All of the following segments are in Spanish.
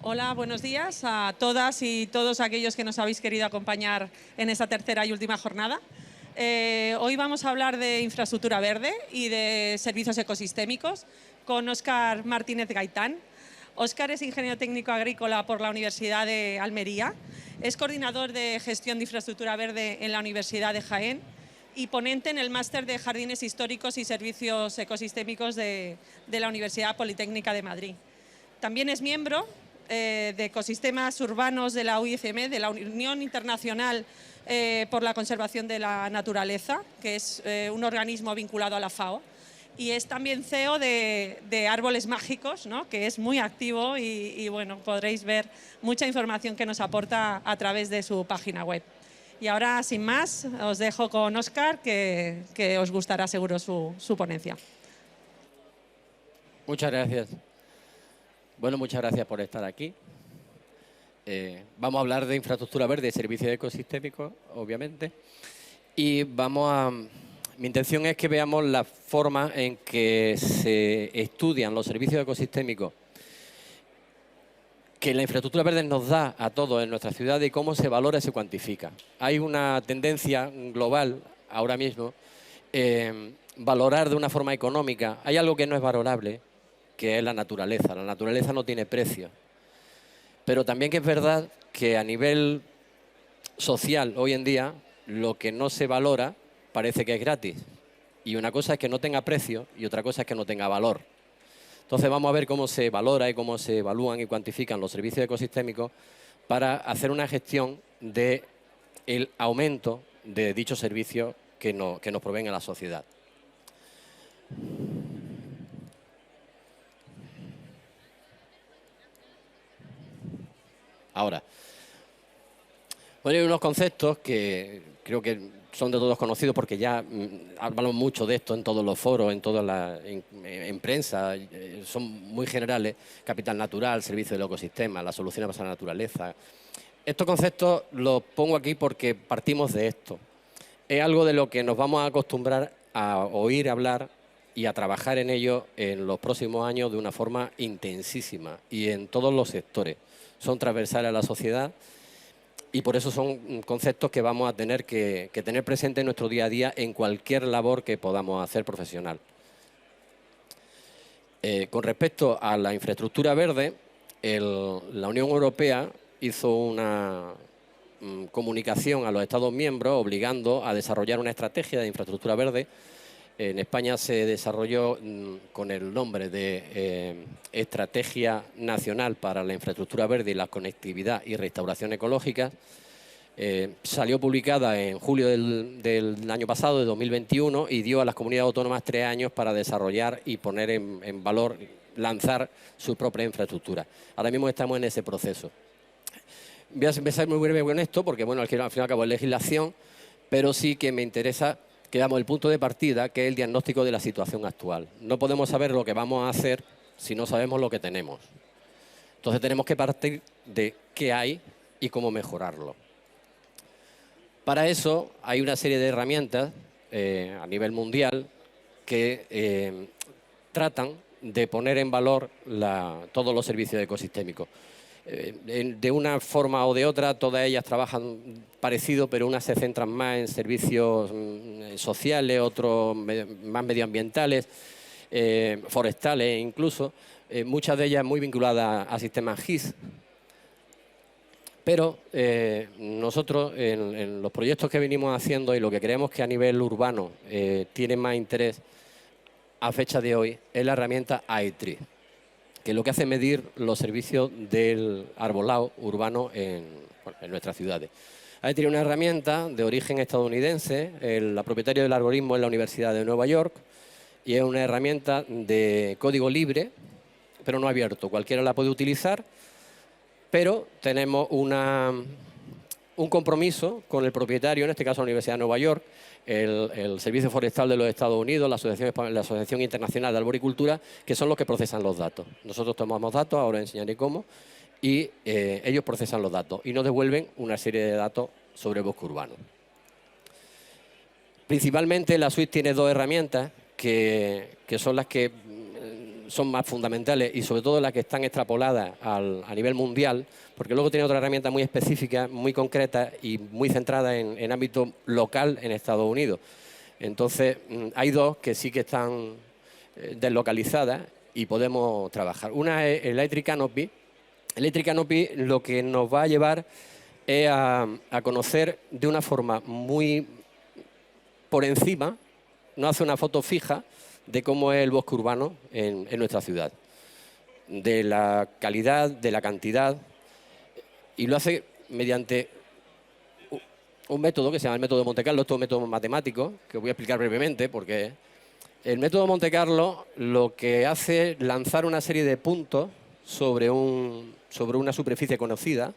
Hola, buenos días a todas y todos aquellos que nos habéis querido acompañar en esta tercera y última jornada. Hoy vamos a hablar de infraestructura verde y de servicios ecosistémicos con Óscar Martínez Gaitán. Óscar es ingeniero técnico agrícola por la Universidad de Almería, es coordinador de gestión de infraestructura verde en la Universidad de Jaén y ponente en el máster de Jardines Históricos y Servicios Ecosistémicos de la Universidad Politécnica de Madrid. También es miembro de Ecosistemas Urbanos de la UICM, de la Unión Internacional por la Conservación de la Naturaleza, que es un organismo vinculado a la FAO. Y es también CEO de Árboles Mágicos, ¿no?, que es muy activo y bueno, podréis ver mucha información que nos aporta a través de su página web. Y ahora, sin más, os dejo con Óscar, que os gustará seguro su ponencia. Muchas gracias. Bueno, muchas gracias por estar aquí. Vamos a hablar de infraestructura verde y servicios ecosistémicos, obviamente. Y mi intención es que veamos la forma en que se estudian los servicios ecosistémicos que la infraestructura verde nos da a todos en nuestra ciudad y cómo se valora y se cuantifica. Hay una tendencia global ahora mismo, valorar de una forma económica. Hay algo que no es valorable, que es la naturaleza. La naturaleza no tiene precio. Pero también que es verdad que a nivel social, hoy en día, lo que no se valora parece que es gratis. Y una cosa es que no tenga precio y otra cosa es que no tenga valor. Entonces vamos a ver cómo se valora y cómo se evalúan y cuantifican los servicios ecosistémicos para hacer una gestión del aumento de dichos servicios que nos proveen a la sociedad. Ahora, bueno, hay unos conceptos que creo que son de todos conocidos porque ya hablamos mucho de esto en todos los foros, en prensa, son muy generales: capital natural, servicio del ecosistema, las soluciones para la naturaleza. Estos conceptos los pongo aquí porque partimos de esto. Es algo de lo que nos vamos a acostumbrar a oír hablar y a trabajar en ello en los próximos años de una forma intensísima y en todos los sectores. Son transversales a la sociedad y por eso son conceptos que vamos a tener que tener presente en nuestro día a día en cualquier labor que podamos hacer profesional. Con respecto a la infraestructura verde, la Unión Europea hizo una comunicación a los Estados miembros obligando a desarrollar una estrategia de infraestructura verde. En España se desarrolló con el nombre de Estrategia Nacional para la Infraestructura Verde y la Conectividad y Restauración Ecológica. Salió publicada en julio del año pasado, de 2021, y dio a las comunidades autónomas 3 años para desarrollar y poner en valor, lanzar su propia infraestructura. Ahora mismo estamos en ese proceso. Voy a empezar muy breve con esto porque, bueno, al fin y al cabo es legislación, pero sí que me interesa que damos el punto de partida, que es el diagnóstico de la situación actual. No podemos saber lo que vamos a hacer si no sabemos lo que tenemos. Entonces tenemos que partir de qué hay y cómo mejorarlo. Para eso hay una serie de herramientas a nivel mundial que tratan de poner en valor todos los servicios ecosistémicos. De una forma o de otra, todas ellas trabajan parecido, pero unas se centran más en servicios sociales, otros más medioambientales, forestales incluso, muchas de ellas muy vinculadas a sistemas GIS. Pero nosotros, en los proyectos que venimos haciendo y lo que creemos que a nivel urbano tiene más interés a fecha de hoy, es la herramienta AETRI, que lo que hace es medir los servicios del arbolado urbano en nuestras ciudades. AETRI es una herramienta de origen estadounidense, la propietaria del algoritmo es la Universidad de Nueva York, y es una herramienta de código libre, pero no abierto. Cualquiera la puede utilizar, pero tenemos un compromiso con el propietario, en este caso la Universidad de Nueva York, el Servicio Forestal de los Estados Unidos, la Asociación Internacional de Arboricultura, que son los que procesan los datos. Nosotros tomamos datos, ahora enseñaré cómo, y ellos procesan los datos y nos devuelven una serie de datos sobre el bosque urbano. Principalmente la suite tiene 2 herramientas que son las que son más fundamentales y sobre todo las que están extrapoladas a nivel mundial, porque luego tiene otra herramienta muy específica, muy concreta y muy centrada en ámbito local en Estados Unidos. Entonces, hay dos que sí que están deslocalizadas y podemos trabajar. Una es Electric Canopy. Electric Canopy lo que nos va a llevar es a conocer de una forma muy por encima, no hace una foto fija de cómo es el bosque urbano en nuestra ciudad, de la calidad, de la cantidad, y lo hace mediante un método que se llama el método de Monte Carlo. Esto es un método matemático que voy a explicar brevemente, porque el método de Monte Carlo lo que hace es lanzar una serie de puntos sobre una superficie conocida.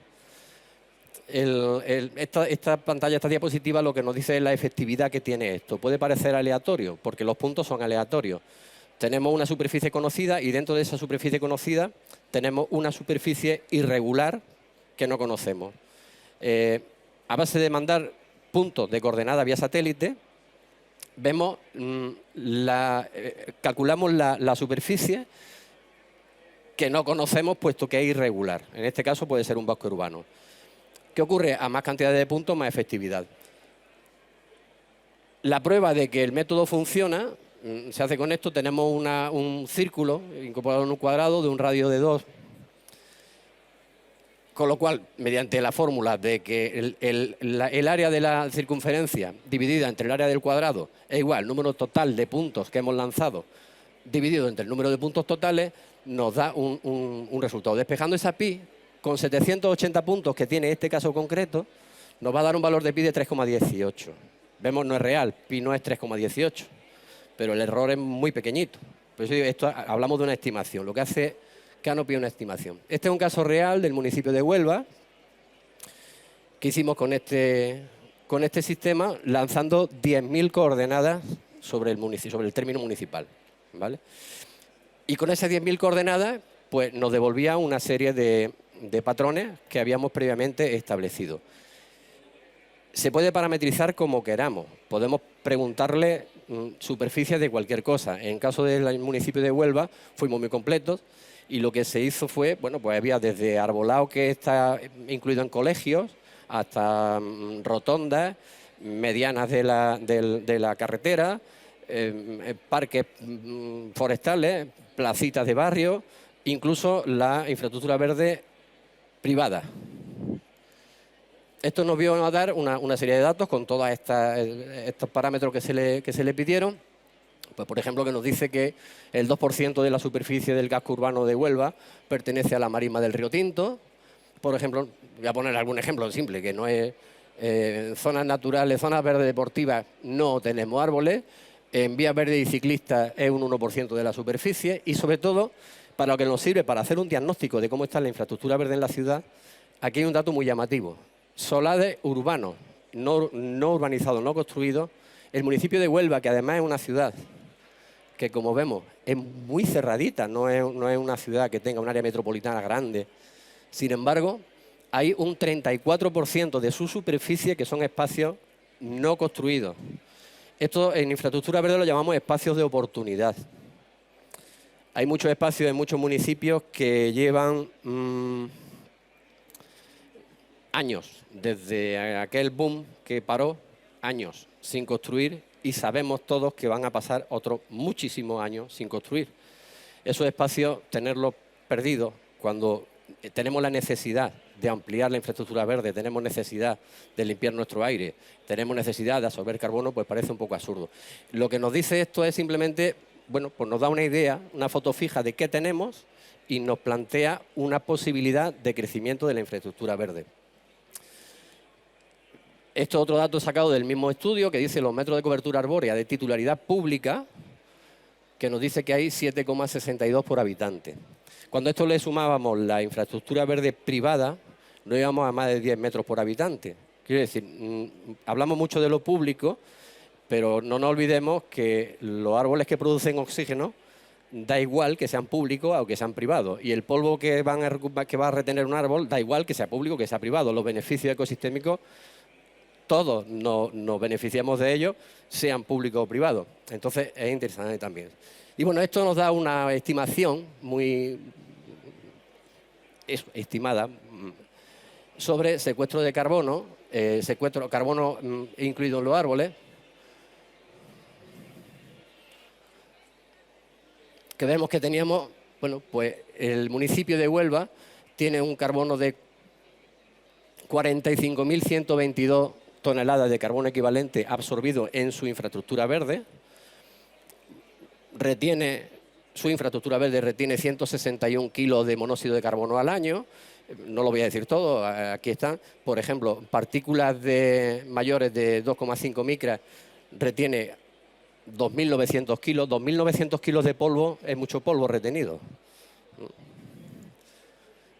Esta pantalla, esta diapositiva, lo que nos dice es la efectividad que tiene esto. Puede parecer aleatorio, porque los puntos son aleatorios. Tenemos una superficie conocida y dentro de esa superficie conocida tenemos una superficie irregular que no conocemos. A base de mandar puntos de coordenada vía satélite, vemos calculamos la superficie que no conocemos, puesto que es irregular. En este caso puede ser un bosque urbano. ¿Qué ocurre? A más cantidad de puntos, más efectividad. La prueba de que el método funciona se hace con esto. Tenemos un círculo incorporado en un cuadrado de un radio de 2. Con lo cual, mediante la fórmula de que el área de la circunferencia dividida entre el área del cuadrado es igual al número total de puntos que hemos lanzado dividido entre el número de puntos totales, nos da un resultado. Despejando esa pi, con 780 puntos que tiene este caso concreto, nos va a dar un valor de pi de 3,18. Vemos, no es real, pi no es 3,18, pero el error es muy pequeñito. Por eso digo, hablamos de una estimación. Lo que hace Canopy es una estimación. Este es un caso real del municipio de Huelva, que hicimos con este sistema, lanzando 10.000 coordenadas sobre el término municipal, ¿vale? Y con esas 10.000 coordenadas, pues nos devolvía una serie de patrones que habíamos previamente establecido. Se puede parametrizar como queramos. Podemos preguntarle superficies de cualquier cosa. En caso del municipio de Huelva fuimos muy completos y lo que se hizo fue, bueno, pues había desde arbolado que está incluido en colegios hasta rotondas, medianas de la carretera, parques forestales, placitas de barrio, incluso la infraestructura verde privada. Esto nos vio a dar una serie de datos con todos estos parámetros que se le pidieron. Pues, por ejemplo, que nos dice que el 2% de la superficie del casco urbano de Huelva pertenece a la marisma del Río Tinto. Por ejemplo, voy a poner algún ejemplo simple, que no es zonas naturales, zonas verdes deportivas, no tenemos árboles. En vías verdes y ciclistas es un 1% de la superficie y, sobre todo, para lo que nos sirve para hacer un diagnóstico de cómo está la infraestructura verde en la ciudad, aquí hay un dato muy llamativo. Solares urbanos, no urbanizados, no construidos. El municipio de Huelva, que además es una ciudad que, como vemos, es muy cerradita, no es una ciudad que tenga un área metropolitana grande. Sin embargo, hay un 34% de su superficie que son espacios no construidos. Esto en infraestructura verde lo llamamos espacios de oportunidad. Hay muchos espacios en muchos municipios que llevan años, desde aquel boom que paró, años sin construir, y sabemos todos que van a pasar otros muchísimos años sin construir. Esos espacios, tenerlos perdidos cuando tenemos la necesidad de ampliar la infraestructura verde, tenemos necesidad de limpiar nuestro aire, tenemos necesidad de absorber carbono, pues parece un poco absurdo. Lo que nos dice esto es simplemente, bueno, pues nos da una idea, una foto fija de qué tenemos y nos plantea una posibilidad de crecimiento de la infraestructura verde. Esto es otro dato sacado del mismo estudio que dice los metros de cobertura arbórea de titularidad pública, que nos dice que hay 7,62 por habitante. Cuando a esto le sumábamos la infraestructura verde privada, no íbamos a más de 10 metros por habitante. Quiero decir, hablamos mucho de lo público, pero no nos olvidemos que los árboles que producen oxígeno da igual que sean públicos o que sean privados. Y el polvo que va a retener un árbol da igual que sea público o que sea privado. Los beneficios ecosistémicos, todos nos beneficiamos de ellos, sean públicos o privados. Entonces es interesante también. Y bueno, esto nos da una estimación muy estimada sobre secuestro de carbono, secuestro de carbono incluido en los árboles, que vemos que teníamos, bueno, pues el municipio de Huelva tiene un carbono de 45.122 toneladas de carbono equivalente absorbido en su infraestructura verde. Su infraestructura verde retiene 161 kilos de monóxido de carbono al año. No lo voy a decir todo, aquí están. Por ejemplo, partículas mayores de 2,5 micras retiene 2.900 kilos. 2.900 kilos de polvo es mucho polvo retenido.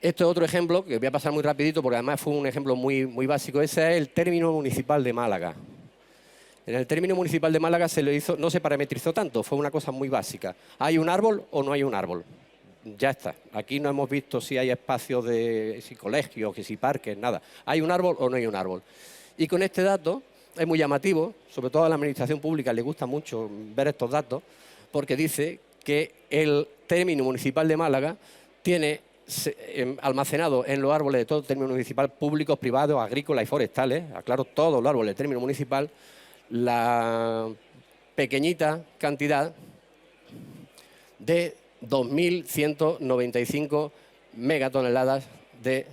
Esto es otro ejemplo, que voy a pasar muy rapidito porque además fue un ejemplo muy básico. Ese es el término municipal de Málaga. En el término municipal de Málaga no se parametrizó tanto, fue una cosa muy básica. ¿Hay un árbol o no hay un árbol? Ya está. Aquí no hemos visto si hay espacios si colegios, si parques, nada. ¿Hay un árbol o no hay un árbol? Y con este dato es muy llamativo, sobre todo a la administración pública le gusta mucho ver estos datos, porque dice que el término municipal de Málaga tiene almacenado en los árboles de todo el término municipal, públicos, privados, agrícolas y forestales, aclaro, todos los árboles del término municipal, la pequeñita cantidad de 2.195 megatoneladas de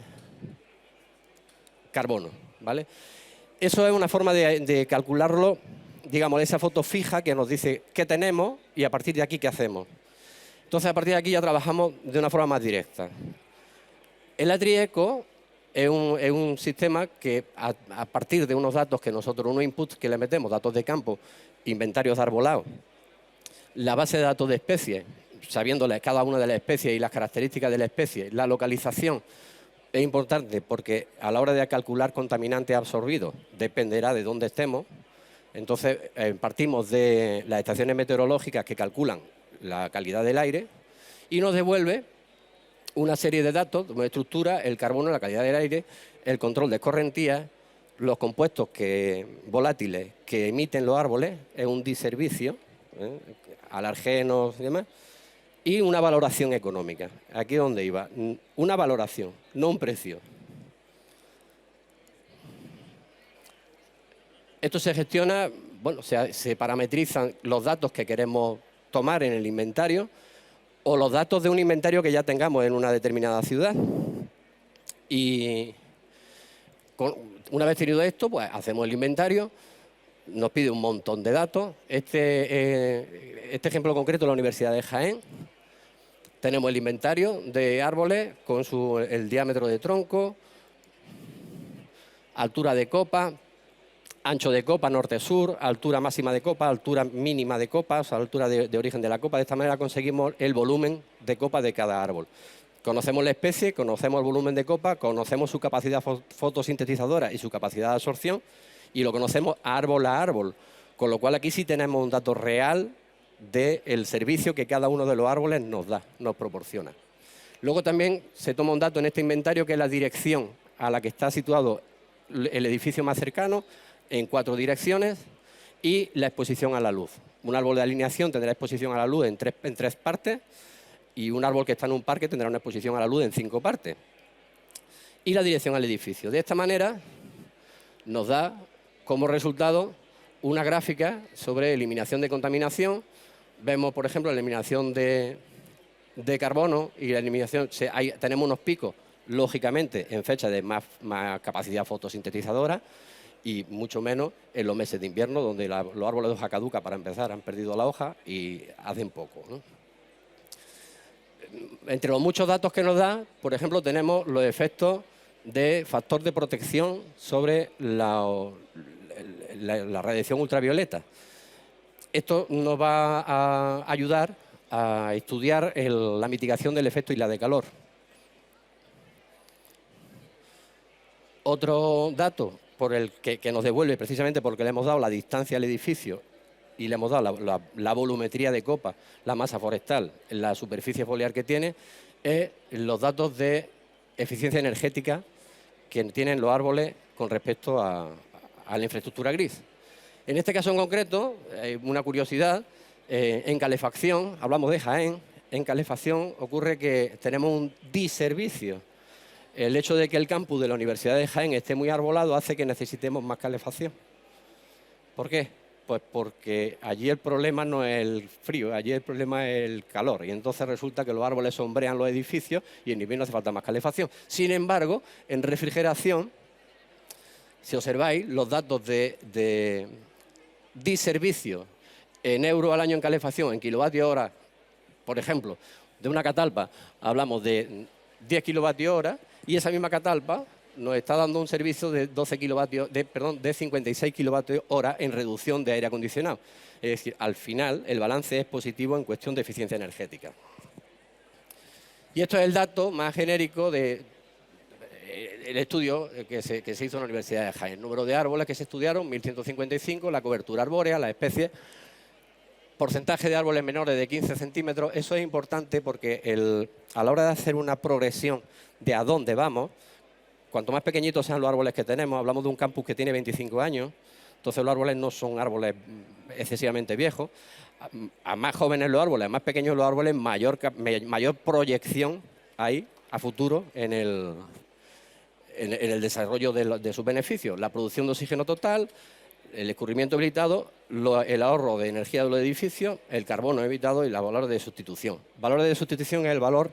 carbono, ¿vale? Eso es una forma de calcularlo, digamos, de esa foto fija que nos dice qué tenemos y a partir de aquí qué hacemos. Entonces, a partir de aquí ya trabajamos de una forma más directa. El AtriEco es un sistema que, a partir de unos datos que nosotros, unos inputs que le metemos, datos de campo, inventarios de arbolado, la base de datos de especies, sabiéndole cada una de las especies y las características de la especie, la localización es importante porque a la hora de calcular contaminantes absorbidos dependerá de dónde estemos. Entonces, partimos de las estaciones meteorológicas que calculan la calidad del aire y nos devuelve una serie de datos, una estructura, el carbono, la calidad del aire, el control de escorrentías, los compuestos volátiles que emiten los árboles, es un diservicio, alergenos y demás, y una valoración económica. Aquí es donde iba, una valoración, no un precio. Esto se gestiona, bueno, se parametrizan los datos que queremos tomar en el inventario o los datos de un inventario que ya tengamos en una determinada ciudad. Y una vez tenido esto, pues hacemos el inventario, nos pide un montón de datos. Este ejemplo concreto es la Universidad de Jaén. Tenemos el inventario de árboles con el diámetro de tronco, altura de copa, ancho de copa norte-sur, altura máxima de copa, altura mínima de copa, o sea, altura de origen de la copa. De esta manera conseguimos el volumen de copa de cada árbol. Conocemos la especie, conocemos el volumen de copa, conocemos su capacidad fotosintetizadora y su capacidad de absorción y lo conocemos árbol a árbol, con lo cual aquí sí tenemos un dato real del servicio que cada uno de los árboles nos proporciona. Luego también se toma un dato en este inventario que es la dirección a la que está situado el edificio más cercano, en 4 direcciones, y la exposición a la luz. Un árbol de alineación tendrá exposición a la luz en tres partes y un árbol que está en un parque tendrá una exposición a la luz en 5 partes. Y la dirección al edificio. De esta manera nos da como resultado una gráfica sobre eliminación de contaminación. Vemos, por ejemplo, la eliminación de carbono y la eliminación, tenemos unos picos, lógicamente, en fecha de más capacidad fotosintetizadora y mucho menos en los meses de invierno, donde los árboles de hoja caduca, para empezar, han perdido la hoja y hacen poco, ¿no? Entre los muchos datos que nos da, por ejemplo, tenemos los efectos de factor de protección sobre la radiación ultravioleta. Esto nos va a ayudar a estudiar la mitigación del efecto isla de calor. Otro dato que nos devuelve, precisamente porque le hemos dado la distancia al edificio y le hemos dado la volumetría de copa, la masa forestal, la superficie foliar que tiene, es los datos de eficiencia energética que tienen los árboles con respecto a la infraestructura gris. En este caso en concreto, una curiosidad, En calefacción, hablamos de Jaén, en calefacción ocurre que tenemos un diservicio. El hecho de que el campus de la Universidad de Jaén esté muy arbolado hace que necesitemos más calefacción. ¿Por qué? Pues porque allí el problema no es el frío, allí el problema es el calor. Y entonces resulta que los árboles sombrean los edificios y en invierno hace falta más calefacción. Sin embargo, en refrigeración, si observáis los datos de diservicio en euros al año en calefacción, en kilovatios hora, por ejemplo, de una catalpa hablamos de 10 kilovatios hora y esa misma catalpa nos está dando un servicio de 56 kilovatios hora en reducción de aire acondicionado. Es decir, al final el balance es positivo en cuestión de eficiencia energética. Y esto es el dato más genérico del estudio que se hizo en la Universidad de Jaén. El número de árboles que se estudiaron, 1.155, la cobertura arbórea, las especies, porcentaje de árboles menores de 15 centímetros. Eso es importante porque a la hora de hacer una progresión de a dónde vamos, cuanto más pequeñitos sean los árboles que tenemos, hablamos de un campus que tiene 25 años, entonces los árboles no son árboles excesivamente viejos. A más jóvenes los árboles, a más pequeños los árboles, mayor proyección hay a futuro en el desarrollo de sus beneficios. La producción de oxígeno total, el escurrimiento evitado, el ahorro de energía de los edificios, el carbono evitado y los valores de sustitución. Valores de sustitución es el valor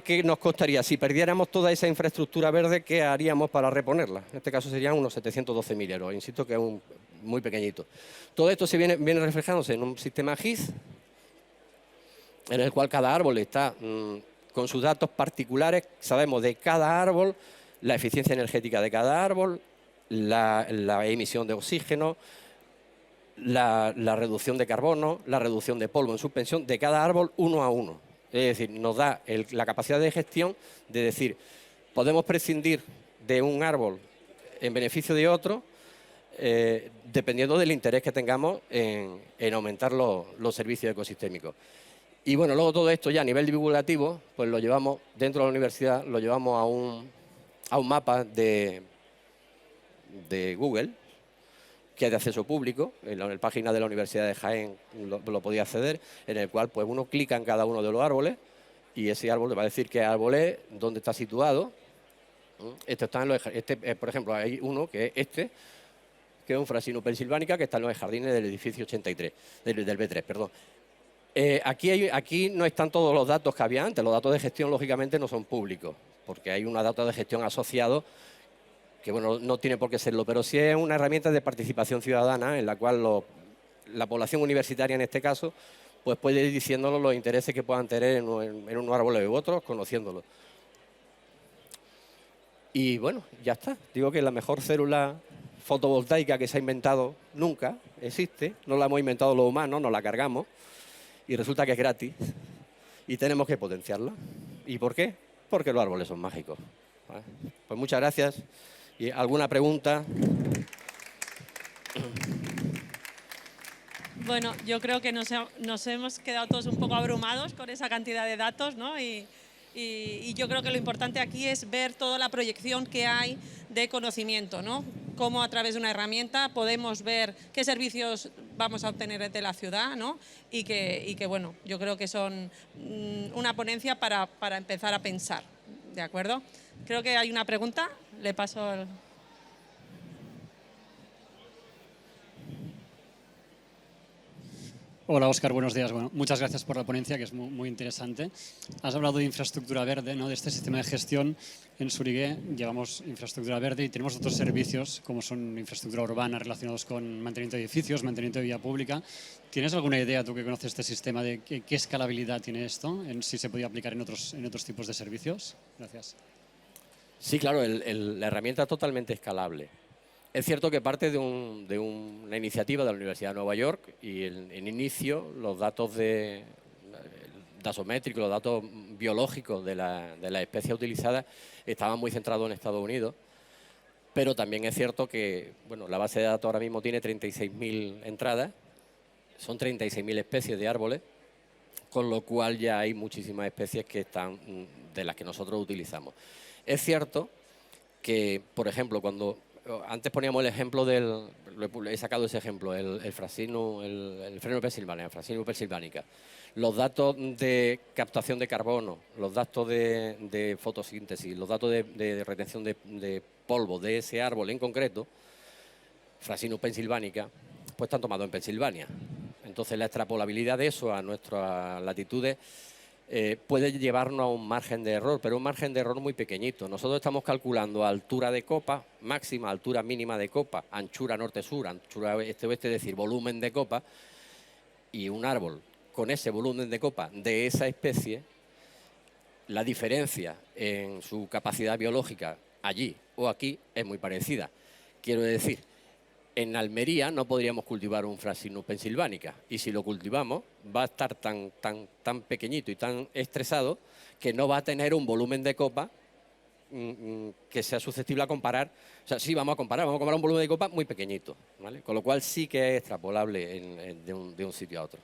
que nos costaría. Si perdiéramos toda esa infraestructura verde, ¿qué haríamos para reponerla? En este caso serían unos 712.000 euros. Insisto que es muy pequeñito. Todo esto viene reflejándose en un sistema GIS, en el cual cada árbol está con sus datos particulares. Sabemos de cada árbol, la eficiencia energética de cada árbol, la emisión de oxígeno, la reducción de carbono, la reducción de polvo en suspensión de cada árbol uno a uno. Es decir, nos da la capacidad de gestión de decir, podemos prescindir de un árbol en beneficio de otro, dependiendo del interés que tengamos en aumentar los servicios ecosistémicos. Y bueno, luego todo esto ya a nivel divulgativo, pues lo llevamos dentro de la universidad, lo llevamos a un mapa de Google, que es de acceso público, en la página de la Universidad de Jaén lo podía acceder, en el cual pues uno clica en cada uno de los árboles y ese árbol le va a decir qué árbol es, dónde está situado. Por ejemplo, hay uno que es que es un Frasinus pennsylvanica, que está en los jardines del edificio 83, del B3, perdón. Aquí no están todos los datos que había antes. Los datos de gestión, lógicamente, no son públicos, porque hay una data de gestión asociado que, bueno, no tiene por qué serlo, pero sí es una herramienta de participación ciudadana en la cual la población universitaria, en este caso, pues puede ir diciéndonos los intereses que puedan tener en unos árboles u otros, conociéndolos. Y bueno, ya está. Digo que la mejor célula fotovoltaica que se ha inventado nunca existe. No la hemos inventado los humanos, nos la cargamos y resulta que es gratis y tenemos que potenciarla. ¿Y por qué? Porque los árboles son mágicos. ¿Vale? Pues muchas gracias. ¿Y alguna pregunta? Bueno, yo creo que nos hemos quedado todos un poco abrumados con esa cantidad de datos, ¿no? Y yo creo que lo importante aquí es ver toda la proyección que hay de conocimiento, ¿no? Cómo a través de una herramienta podemos ver qué servicios vamos a obtener de la ciudad, ¿no? Y que bueno, yo creo que son una ponencia para empezar a pensar, ¿de acuerdo? Creo que hay una pregunta, le paso el... Hola, Óscar, buenos días. Bueno, muchas gracias por la ponencia, que es muy interesante. Has hablado de infraestructura verde, ¿no? De este sistema de gestión. En Surigué llevamos infraestructura verde y tenemos otros servicios, como son infraestructura urbana, relacionados con mantenimiento de edificios, mantenimiento de vía pública. ¿Tienes alguna idea, tú que conoces este sistema, de qué escalabilidad tiene esto? Si se podía aplicar en otros tipos de servicios. Gracias. Sí, claro, la herramienta es totalmente escalable. Es cierto que parte de una iniciativa de la Universidad de Nueva York y en inicio los datos dasométricos, los datos biológicos de la especie utilizada estaban muy centrados en Estados Unidos, pero también es cierto que bueno, la base de datos ahora mismo tiene 36.000 entradas, son 36.000 especies de árboles, con lo cual ya hay muchísimas especies que están de las que nosotros utilizamos. Es cierto que, por ejemplo, antes poníamos el ejemplo he sacado ese ejemplo, el Frasinus, el freno Pensilvania, Frasinus pensilvanica. Los datos de captación de carbono, los datos de fotosíntesis, los datos de retención de polvo de ese árbol en concreto, Frasinus pensilvanica, pues están tomados en Pensilvania. Entonces la extrapolabilidad de eso a nuestras latitudes puede llevarnos a un margen de error, pero un margen de error muy pequeñito. Nosotros estamos calculando altura de copa máxima, altura mínima de copa, anchura norte-sur, anchura este-oeste, es decir, volumen de copa, y un árbol con ese volumen de copa de esa especie, la diferencia en su capacidad biológica allí o aquí es muy parecida. Quiero decir, en Almería no podríamos cultivar un Frasinus pensilvanica, y si lo cultivamos va a estar tan pequeñito y tan estresado que no va a tener un volumen de copa que sea susceptible a comparar. O sea, sí, vamos a comparar un volumen de copa muy pequeñito, ¿vale? Con lo cual sí que es extrapolable de un sitio a otro.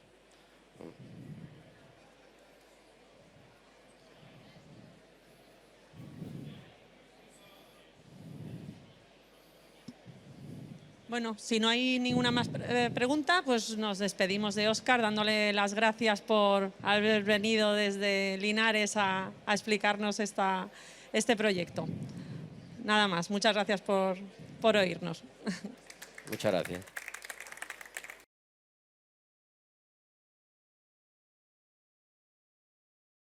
Bueno, si no hay ninguna más pregunta, pues nos despedimos de Óscar, dándole las gracias por haber venido desde Linares a explicarnos este proyecto. Nada más, muchas gracias por oírnos. Muchas gracias.